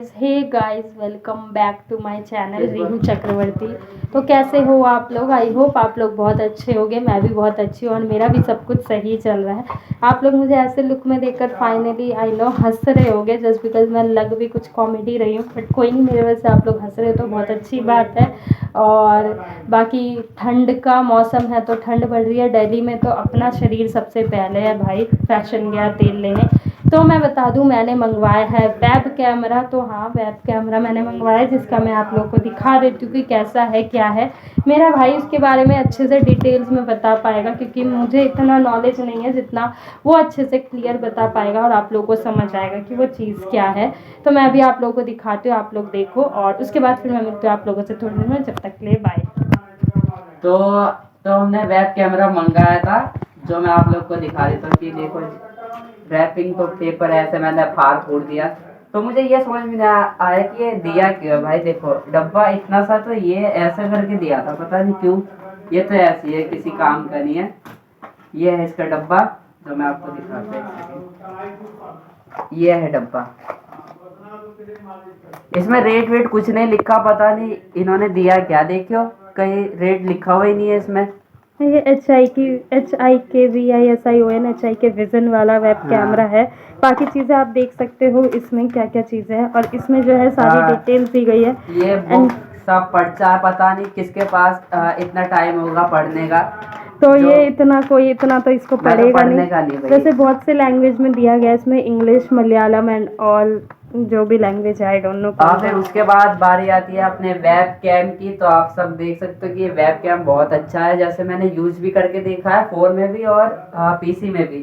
Hey guys, welcome back to my channel Rehu Chakraborty. तो कैसे हो आप लोग? आई होप आप लोग बहुत अच्छे होंगे। मैं भी बहुत अच्छी हूँ और मेरा भी सब कुछ सही चल रहा है। आप लोग मुझे ऐसे लुक में देखकर फाइनली आई नो हंस रहे होंगे जस्ट बिकॉज मैं लग भी कुछ कॉमेडी रही हूँ, बट कोई नहीं, मेरे वजह से आप लोग हंस रहे हो तो बहुत अच्छी बात है। और बाकी ठंड का मौसम है तो ठंड बढ़ रही है दिल्ली में, तो अपना शरीर सबसे पहले है भाई। फैशन गया तेल लेने। तो मैं बता दूं, मैंने मंगवाया है वेब कैमरा। तो हाँ, वेब कैमरा मैंने मंगवाया है, जिसका मैं आप लोगों को दिखा देती हूँ कि कैसा है क्या है। मेरा भाई उसके बारे में अच्छे से डिटेल्स में बता पाएगा, क्योंकि मुझे इतना नॉलेज नहीं है जितना वो अच्छे से क्लियर बता पाएगा और आप लोगों को समझ आएगा कि वो चीज़ क्या है। तो मैं अभी आप लोगों को दिखाती हूँ, आप लोग देखो और उसके बाद फिर मैं मिलती हूँ आप लोगों से थोड़ी देर में। जब तक के लिए बाय। तो तो हमने वेब कैमरा मंगाया था, जो मैं आप लोग को दिखा देता हूँ कि देखो। रैपिंग तो पेपर ऐसे मैंने फाड़ फोड़ दिया। तो मुझे ये समझ में नहीं आया कि ये दिया क्यों है भाई। देखो डब्बा इतना सा, तो ये ऐसे करके दिया था, पता नहीं क्यों। ये तो ऐसी है, किसी काम का नहीं है। ये है इसका डब्बा, जो मैं आपको दिखाता हूँ। ये है डब्बा। इसमें रेट वेट कुछ नहीं लिखा, पता नहीं इन्होंने दिया क्या। देखियो, कहीं रेट लिखा हुआ ही नहीं है इसमें। ये HI के विजन वाला वेब कैमरा है। बाकी चीज़ें आप देख सकते हो इसमें क्या क्या चीज़ें हैं, और इसमें जो है सारी डिटेल्स दी गई है। ये बुक सब पढ़ता है, पता नहीं किसके पास इतना टाइम होगा पढ़ने का। तो ये इतना तो इसको पढ़ेगा पढ़ने नहीं। का नहीं भाई। वैसे बहुत से लैंग्वेज में दिया गया है इसमें, इंग्लिश, मलयालम एंड ऑल जो भी लैंग्वेज है, आई डोंट नो। फिर उसके बाद बारी आती है अपने वेब कैम की। तो आप सब देख सकते हो कि ये वेब कैम बहुत अच्छा है, जैसे मैंने यूज भी करके देखा है, फोन में भी और पीसी में भी।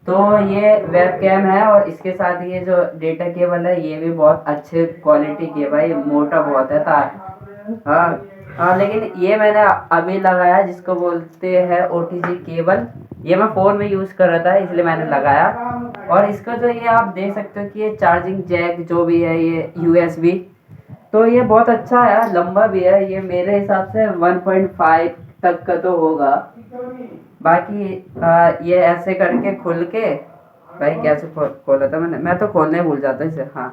तो ये वेब कैम है, और इसके साथ ये जो डेटा केबल है, ये भी बहुत अच्छे क्वालिटी की है भाई। मोटा बहुत है तार। हाँ हाँ, लेकिन ये मैंने अभी लगाया, जिसको बोलते हैं OTG केबल। ये मैं फ़ोन में यूज़ कर रहा था, इसलिए मैंने लगाया। और इसका जो ये आप देख सकते हो कि ये चार्जिंग जैक जो भी है, ये USB। तो ये बहुत अच्छा है, लंबा भी है। ये मेरे हिसाब से 1.5 तक का तो होगा। बाकी ये ऐसे करके खुल के, भाई कैसे खोला था मैं तो खोलने भूल जाता इसे। हाँ,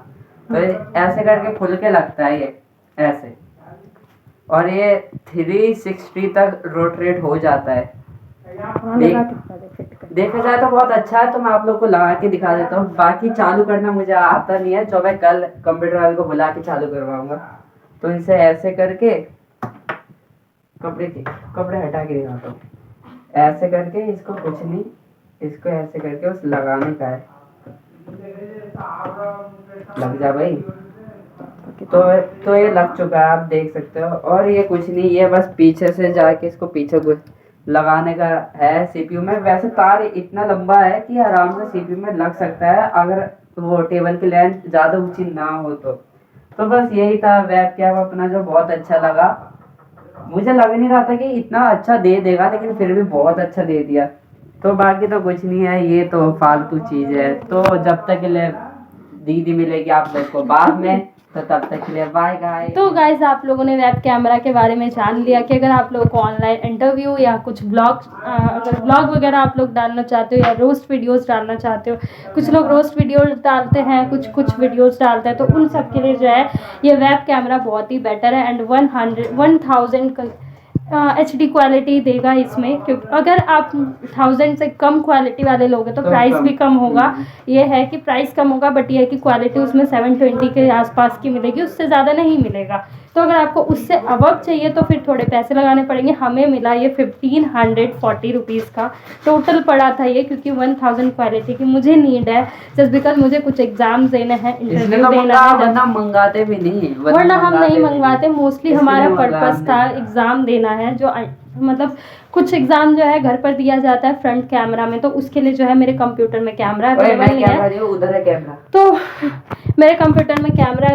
तो ये ऐसे करके खुल के लगता है ये ऐसे। और ये 360 तक रोटेट हो जाता है। देखा जाए तो बहुत अच्छा है। तो मैं आप लोग को लगा के दिखा देता हूँ। बाकी चालू करना मुझे आता नहीं है, जो मैं कल कंप्यूटर वाले को बुला के चालू करवाऊंगा। तो इसे ऐसे करके कपड़े हटा के दिखाता हूँ। ऐसे करके इसको कुछ नहीं, इसको ऐसे करके बस लगाने का है। लग जा भाई। तो ये लग चुका है, आप देख सकते हो। और ये कुछ नहीं, ये बस पीछे से जाके इसको पीछे कुछ लगाने का है सीपीयू में। वैसे तार इतना लंबा है कि आराम से सीपीयू में लग सकता है, अगर वो टेबल की लेंथ ज़्यादा ऊंची ना हो तो बस यही था वेब कैम अपना, जो बहुत अच्छा लगा। मुझे लग नहीं रहा था कि इतना अच्छा दे देगा, लेकिन फिर भी बहुत अच्छा दे दिया। तो बाकी तो कुछ नहीं है, ये तो फालतू चीज़ है। तो जब तक के लिए दीदी मिलेगी आप लोग को बाद में, तो तब तक के लिए बाय गाइस। तो गाइस, आप लोगों ने वेब कैमरा के बारे में जान लिया कि अगर आप लोगों को ऑनलाइन इंटरव्यू या कुछ अगर ब्लॉग वगैरह आप लोग डालना चाहते हो या रोस्ट वीडियोस डालना चाहते हो, कुछ लोग रोस्ट वीडियोस डालते हैं, कुछ वीडियोस डालते हैं, तो उन सब के लिए जो है ये वेब कैमरा बहुत ही बेटर है। एंड 1000 HD क्वालिटी देगा इसमें, क्योंकि अगर आप 1000 से कम क्वालिटी वाले लोगे तो प्राइस भी कम होगा। ये है कि प्राइस कम होगा, बट ये है कि क्वालिटी उसमें 720 के आसपास की मिलेगी, उससे ज़्यादा नहीं मिलेगा। तो अगर आपको उससे अबव चाहिए तो फिर थोड़े पैसे लगाने पड़ेंगे। हमें मिला ये 1540 रुपीज़ का टोटल पड़ा था ये, क्योंकि 1000 क्वालिटी की मुझे नीड है, जस्ट बिकॉज मुझे कुछ एग्जाम देने हैं, इंटरव्यू देना है। वरना मंगाते भी नहीं, वरना हम नहीं मंगवाते। मोस्टली हमारा पर्पस था एग्ज़ाम देना है, जो मतलब कुछ एग्ज़ाम जो है घर पर दिया जाता है फ्रंट कैमरा में, तो उसके लिए जो है मेरे कंप्यूटर में कैमरा अवेलेबल नहीं है। उधर है कैमरा। तो मेरे कंप्यूटर में कैमरा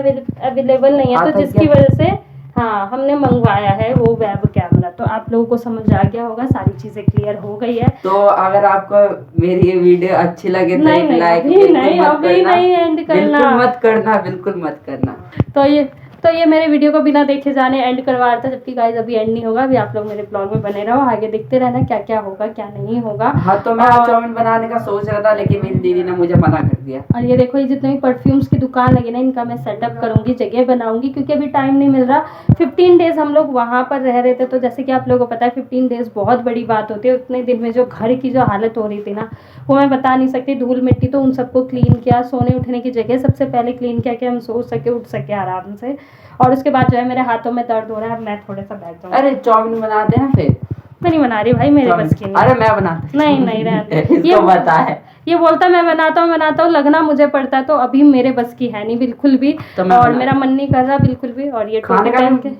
अवेलेबल नहीं है, तो जिसकी वजह से हाँ हमने मंगवाया है वो वेब कैमरा। तो आप लोगों को समझ आ गया होगा, सारी चीज़ें क्लियर हो गई है। तो अगर आपको मेरी ये वीडियो अच्छी लगे तो एक लाइक नहीं, अभी नहीं एंड करना, बिल्कुल मत करना। तो ये तो ये मेरे वीडियो को बिना देखे जाने एंड करवा रहा था, जबकि गाइस अभी एंड नहीं होगा। अभी आप लोग मेरे ब्लॉग में बने रहो, आगे देखते रहना क्या क्या होगा क्या नहीं होगा। हाँ, तो मैं चाउमीन बनाने का सोच रहा था, लेकिन मेरी दीदी ने मुझे मना कर दिया। और ये देखो, ये जितने भी परफ्यूम्स की दुकान लगी ना, इनका मैं सेटअप करूंगी, जगह बनाऊंगी, क्योंकि अभी टाइम नहीं मिल रहा। 15 डेज हम लोग वहाँ पर रह रहे थे, तो जैसे कि आप लोगों को पता है 15 डेज बहुत बड़ी बात होती है। उतने दिन में जो घर की जो हालत हो रही थी ना, वो मैं बता नहीं सकती। धूल मिट्टी, तो उन सबको क्लीन किया, सोने उठने की जगह सबसे पहले क्लीन किया कि हम सो सके उठ सके आराम से। और उसके बाद जो है मेरे हाथों में दर्द हो रहा है, मैं थोड़ा सा बैठ जाऊँ। अरे चाउमीन बनाते हैं फिर। मैं नहीं बना रही भाई, मेरे बस की नहीं। अरे मैं बनाता। नहीं नहीं रहते, इसको पता है। ये बोलता मैं बनाता हूँ, लगना मुझे पड़ता है। तो अभी मेरे बस की है नहीं बिल्कुल भी, तो और मेरा मन नहीं कर रहा बिल्कुल भी। और ये खाने का भी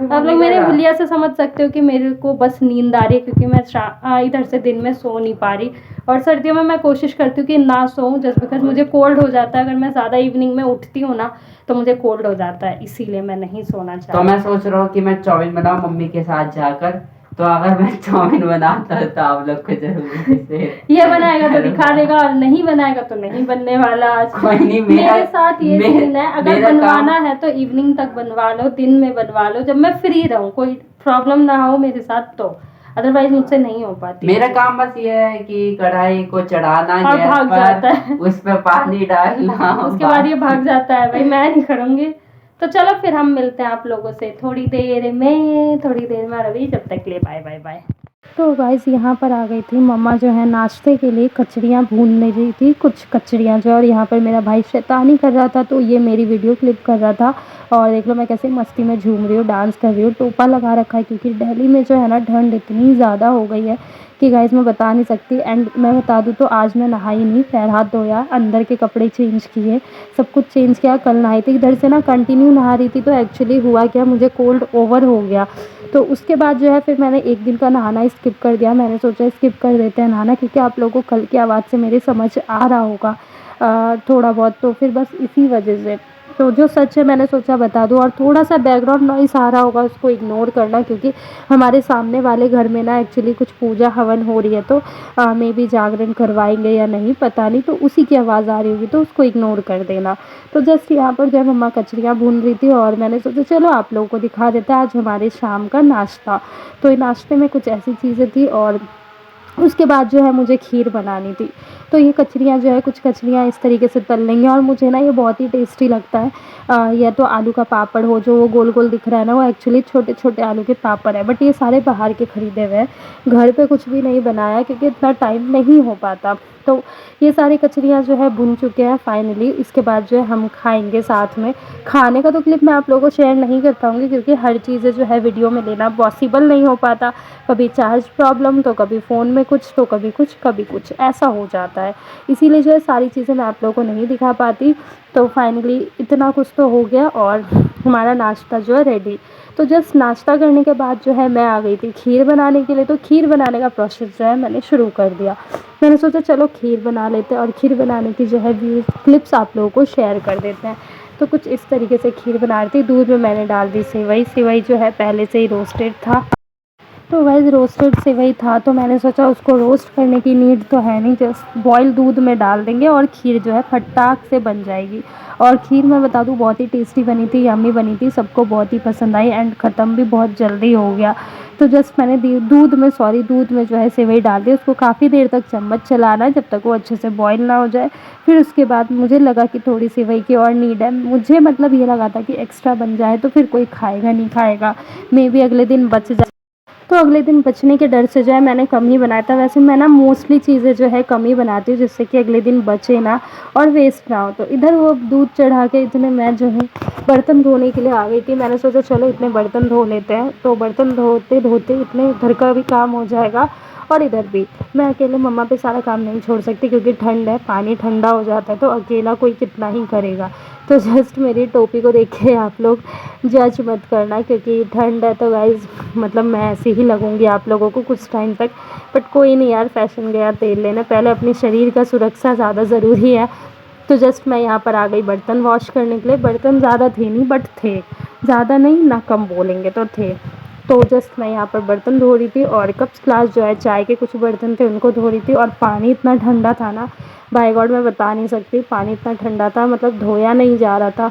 आप लोग मेरे हुलिया से समझ सकते हो कि मेरे को बस नींद आ रही है, क्योंकि मैं इधर से दिन में सो नहीं पा रही। और सर्दियों में मैं कोशिश करती हूँ कि ना सोऊं, जस्ट बिकॉज मुझे कोल्ड हो जाता है। अगर मैं ज़्यादा इवनिंग में उठती हूँ ना, तो मुझे कोल्ड हो जाता है, इसीलिए मैं नहीं सोना चाहती। तो मैं सोच रहा हूँ कि मैं चाउमीन बनाऊँ मम्मी के साथ जाकर। तो अगर मैं चाउमीन बनाता तो आप लोग को जरूर ये बनाएगा तो दिखा देगा, और नहीं बनाएगा तो नहीं बनने वाला। आज कोई नहीं, मेरे साथ ये सीन है। अगर बनवाना है तो इवनिंग तक बनवा लो, दिन में बनवा लो, जब मैं फ्री रहूं, कोई प्रॉब्लम ना हो मेरे साथ, तो अदरवाइज मुझसे नहीं हो पाती। मेरा काम बस ये है कि कढ़ाई को चढ़ाना, और भाग जाता है, उस पर पानी डालना, उसके बाद ये भाग जाता है। भाई मैं नहीं करूंगी। तो चलो फिर हम मिलते हैं आप लोगों से थोड़ी देर में रवि, जब तक के लिए बाय बाय बाय। तो गाइस यहाँ पर आ गई थी मम्मा, जो है नाश्ते के लिए कचड़ियाँ भून रही थी, कुछ कचड़ियाँ जो। और यहाँ पर मेरा भाई शैतानी कर रहा था, तो ये मेरी वीडियो क्लिप कर रहा था। और देख लो मैं कैसे मस्ती में झूम रही हूँ, डांस कर रही हूँ। टोपा लगा रखा है, क्योंकि दिल्ली में जो है ना ठंड इतनी ज़्यादा हो गई है कि गाइस मैं बता नहीं सकती। एंड मैं बता दूँ तो आज मैं नहाई नहीं, पैर हाथ धोया, अंदर के कपड़े चेंज किए, सब कुछ चेंज किया। कल नहाई थी, इधर से ना कंटिन्यू नहा रही थी, तो एक्चुअली हुआ क्या, मुझे कोल्ड ओवर हो गया। तो उसके बाद जो है फिर मैंने एक दिन का नहाना स्किप कर दिया। मैंने सोचा स्किप कर देते हैं नहाना, क्योंकि आप लोगों को कल की आवाज़ से मेरे समझ आ रहा होगा थोड़ा बहुत। तो फिर बस इसी वजह से, तो जो सच है मैंने सोचा बता दूं। और थोड़ा सा बैकग्राउंड नॉइस आ रहा होगा, उसको इग्नोर करना, क्योंकि हमारे सामने वाले घर में ना एक्चुअली कुछ पूजा हवन हो रही है। तो मे बी जागरण करवाएंगे या नहीं पता नहीं, तो उसी की आवाज़ आ रही होगी, तो उसको इग्नोर कर देना। तो जस्ट यहाँ पर जो है मम्मा कचरियाँ भून रही थी, और मैंने सोचा चलो आप लोगों को दिखा देते हैं आज हमारे शाम का नाश्ता। तो ये नाश्ते में कुछ ऐसी चीज़ें थी, और उसके बाद जो है मुझे खीर बनानी थी। तो ये कचरियाँ जो है, कुछ कचरियाँ इस तरीके से तल लेंगे, और मुझे ना ये बहुत ही टेस्टी लगता है। या तो आलू का पापड़ हो, जो वो गोल गोल दिख रहा है ना, वो एक्चुअली छोटे छोटे आलू के पापड़ है, बट ये सारे बाहर के ख़रीदे हुए हैं। घर पे कुछ भी नहीं बनाया, क्योंकि इतना टाइम नहीं हो पाता। तो ये सारी कचरियाँ जो है भुन चुके हैं फाइनली। इसके बाद जो है हम खाएंगे साथ में। खाने का तो क्लिप मैं आप लोगों को शेयर नहीं कर पाऊँगी, क्योंकि हर चीज़ें जो है वीडियो में लेना पॉसिबल नहीं हो पाता। कभी चार्ज प्रॉब्लम, तो कभी फ़ोन में कुछ, तो कभी कुछ ऐसा हो जाता है। इसीलिए जो है सारी चीज़ें मैं आप लोगों को नहीं दिखा पाती। तो फाइनली इतना कुछ तो हो गया, और हमारा नाश्ता जो है रेडी। तो जस्ट नाश्ता करने के बाद जो है मैं आ गई थी खीर बनाने के लिए। तो खीर बनाने का प्रोसेस जो है मैंने शुरू कर दिया। मैंने सोचा चलो खीर बना लेते हैं, और खीर बनाने की जो है क्लिप्स आप लोगों को शेयर कर देते हैं। तो कुछ इस तरीके से खीर बना रही थी। दूध में मैंने डाल दी सेवई जो है पहले से ही रोस्टेड था। तो वैसे रोस्टेड सेवई था, तो मैंने सोचा उसको रोस्ट करने की नीड तो है नहीं, जस्ट बॉयल दूध में डाल देंगे और खीर जो है फटाक से बन जाएगी। और खीर मैं बता दूँ बहुत ही टेस्टी बनी थी, यम्मी बनी थी, सबको बहुत ही पसंद आई, एंड ख़त्म भी बहुत जल्दी हो गया। तो जस्ट मैंने दूध में जो है सेवई डाल दी, उसको काफ़ी देर तक चम्मच चलाना है, जब तक वो अच्छे से बॉयल ना हो जाए। फिर उसके बाद मुझे लगा कि थोड़ी सेवई की और नीड है, मुझे मतलब ये लगा था कि एक्स्ट्रा बन जाए तो फिर कोई खाएगा नहीं खाएगा, मे बी अगले दिन बच जाए। तो अगले दिन बचने के डर से जो है मैंने कम ही बनाया था। वैसे मैं ना मोस्टली चीज़ें जो है कम ही बनाती हूँ, जिससे कि अगले दिन बचे ना और वेस्ट ना हो। तो इधर वो दूध चढ़ा के इतने मैं जो है बर्तन धोने के लिए आ गई थी। मैंने सोचा चलो इतने बर्तन धो लेते हैं। तो बर्तन धोते धोते इतने घर का भी काम हो जाएगा, और इधर भी मैं अकेले मम्मा पे सारा काम नहीं छोड़ सकती, क्योंकि ठंड है, पानी ठंडा हो जाता है, तो अकेला कोई कितना ही करेगा। तो जस्ट मेरी टोपी को देख के आप लोग जज मत करना, क्योंकि ठंड है तो गाइज मतलब मैं ऐसे ही लगूंगी आप लोगों को कुछ टाइम तक। बट कोई नहीं यार, फैशन गया तेल लेने, पहले अपनी शरीर का सुरक्षा ज़्यादा ज़रूरी है। तो जस्ट मैं यहाँ पर आ गई बर्तन वॉश करने के लिए। बर्तन ज़्यादा थे नहीं, बट थे, ज़्यादा नहीं ना कम बोलेंगे तो थे। तो जस्ट मैं यहाँ पर बर्तन धो रही थी, और कप्स ग्लास जो है चाय के कुछ बर्तन थे उनको धो रही थी। और पानी इतना ठंडा था ना, बाय गॉड मैं बता नहीं सकती, पानी इतना ठंडा था, मतलब धोया नहीं जा रहा था।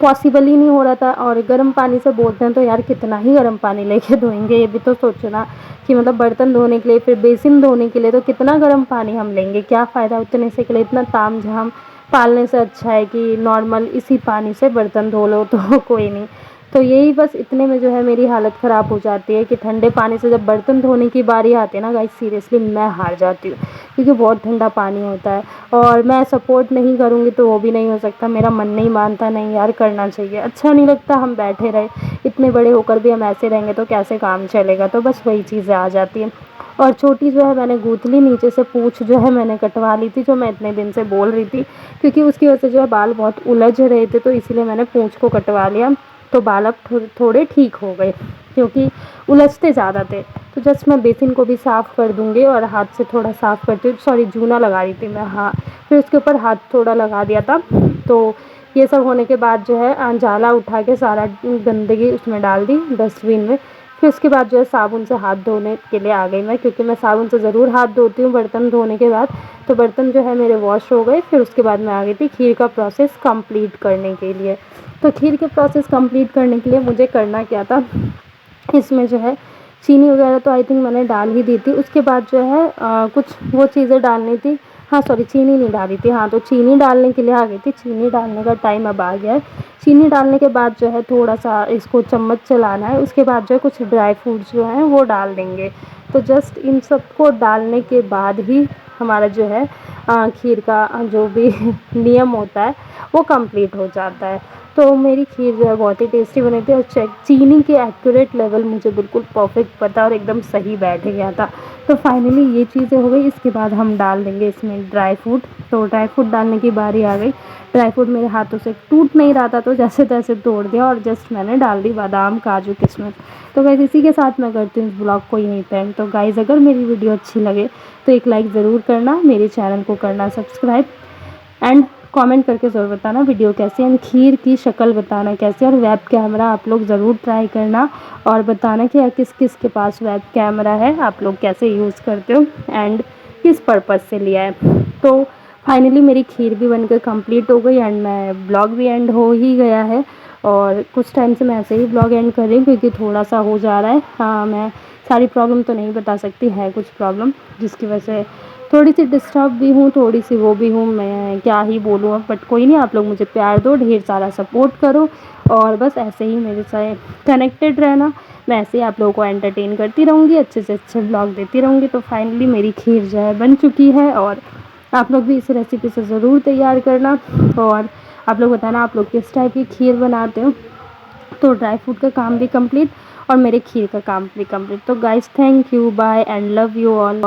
पॉसिबल ही नहीं हो रहा था। और गर्म पानी से बोलते हैं तो यार कितना ही गर्म पानी लेके धोएंगे, ये भी तो सोचो ना कि मतलब बर्तन धोने के लिए, फिर बेसिन धोने के लिए तो कितना गर्म पानी हम लेंगे, क्या फ़ायदा उतने से के लिए। इतना ताम झाम पालने से अच्छा है कि नॉर्मल इसी पानी से बर्तन धो लो तो कोई नहीं। तो यही बस इतने में जो है मेरी हालत ख़राब हो जाती है कि ठंडे पानी से जब बर्तन धोने की बारी आती है ना गाइस, सीरियसली मैं हार जाती हूँ, क्योंकि बहुत ठंडा पानी होता है। और मैं सपोर्ट नहीं करूँगी तो वो भी नहीं हो सकता, मेरा मन नहीं मानता, नहीं यार करना चाहिए, अच्छा नहीं लगता हम बैठे रहे, इतने बड़े होकर भी हम ऐसे रहेंगे तो कैसे काम चलेगा। तो बस वही चीज़ें आ जाती हैं। और छोटी जो है मैंने गूंथली नीचे से पूँछ जो है मैंने कटवा ली थी, जो मैं इतने दिन से बोल रही थी, क्योंकि उसकी वजह से जो है बाल बहुत उलझ रहे थे, तो इसीलिए मैंने पूँछ को कटवा लिया। तो बाल अब थोड़े ठीक हो गए, क्योंकि उलझते ज़्यादा थे। तो जस्ट मैं बेसिन को भी साफ़ कर दूँगी और हाथ से थोड़ा साफ़ करती हूँ, सॉरी जूना लगा रही थी मैं, हाँ, फिर उसके ऊपर हाथ थोड़ा लगा दिया था। तो ये सब होने के बाद जो है जाला उठा के सारा गंदगी उसमें डाल दी डस्टबिन में। फिर उसके बाद जो है साबुन से हाथ धोने के लिए आ गई मैं, क्योंकि मैं साबुन से ज़रूर हाथ धोती हूँ बर्तन धोने के बाद। तो बर्तन जो है मेरे वॉश हो गए। फिर उसके बाद मैं आ गई थी खीर का प्रोसेस कंप्लीट करने के लिए। तो खीर के प्रोसेस कंप्लीट करने के लिए मुझे करना क्या था, इसमें जो है चीनी वगैरह तो आई थिंक मैंने डाल ही दी थी। उसके बाद जो है कुछ वो चीज़ें डालनी थी, हाँ सॉरी चीनी नहीं डाली थी, हाँ तो चीनी डालने के लिए आ गई थी। चीनी डालने का टाइम अब आ गया है। चीनी डालने के बाद जो है थोड़ा सा इसको चम्मच चलाना है। उसके बाद जो है कुछ ड्राई फ्रूट्स जो हैं वो डाल देंगे। तो जस्ट इन सबको डालने के बाद ही हमारा जो है खीर का जो भी नियम होता है वो कंप्लीट हो जाता है। तो मेरी खीर जो है बहुत ही टेस्टी बनी थी, और चीनी के एक्यूरेट लेवल मुझे बिल्कुल परफेक्ट पता और एकदम सही बैठ गया था। तो फाइनली ये चीज़ें हो गई। इसके बाद हम डाल देंगे इसमें ड्राई फ्रूट। तो ड्राई फ्रूट डालने की बारी आ गई। ड्राई फ्रूट मेरे हाथों से टूट नहीं रहा था, तो जैसे तैसे तोड़ दिया और जस्ट मैंने डाल दी बादाम काजू किशमिश। तो गाइस इसी के साथ मैं करती हूँ इस ब्लॉग को यहीं पे एंड। तो गाइस अगर मेरी वीडियो अच्छी लगे तो एक लाइक ज़रूर करना, मेरे चैनल को करना सब्सक्राइब, एंड कमेंट करके ज़रूर बताना वीडियो कैसी है, एंड खीर की शक्ल बताना कैसी है। और वेब कैमरा आप लोग ज़रूर ट्राई करना और बताना कि किस किस के पास वेब कैमरा है, आप लोग कैसे यूज़ करते हो एंड किस पर्पज़ से लिया है। तो फाइनली मेरी खीर भी बनकर कंप्लीट हो गई एंड मैं ब्लॉग भी एंड हो ही गया है। और कुछ टाइम से मैं ऐसे ही ब्लॉग एंड कर रही हूँ, क्योंकि थोड़ा सा हो जा रहा है। हाँ मैं सारी प्रॉब्लम तो नहीं बता सकती, है कुछ प्रॉब्लम जिसकी वजह से थोड़ी सी डिस्टर्ब भी हूँ, थोड़ी सी वो भी हूँ, मैं क्या ही बोलूँ अब। बट कोई नहीं, आप लोग मुझे प्यार दो, ढेर सारा सपोर्ट करो और बस ऐसे ही मेरे से कनेक्टेड रहना। मैं ऐसे ही आप लोगों को एंटरटेन करती रहूँगी, अच्छे से अच्छे ब्लॉग देती रहूँगी। तो फाइनली मेरी खीर जो है बन चुकी है, और आप लोग भी इस रेसिपी से ज़रूर तैयार करना। और आप लोग बताना आप लोग किस टाइप की खीर बनाते हो। तो ड्राई फ्रूट का काम भी कंप्लीट और मेरे खीर का काम भी कंप्लीट। तो guys thank you, bye and love you all.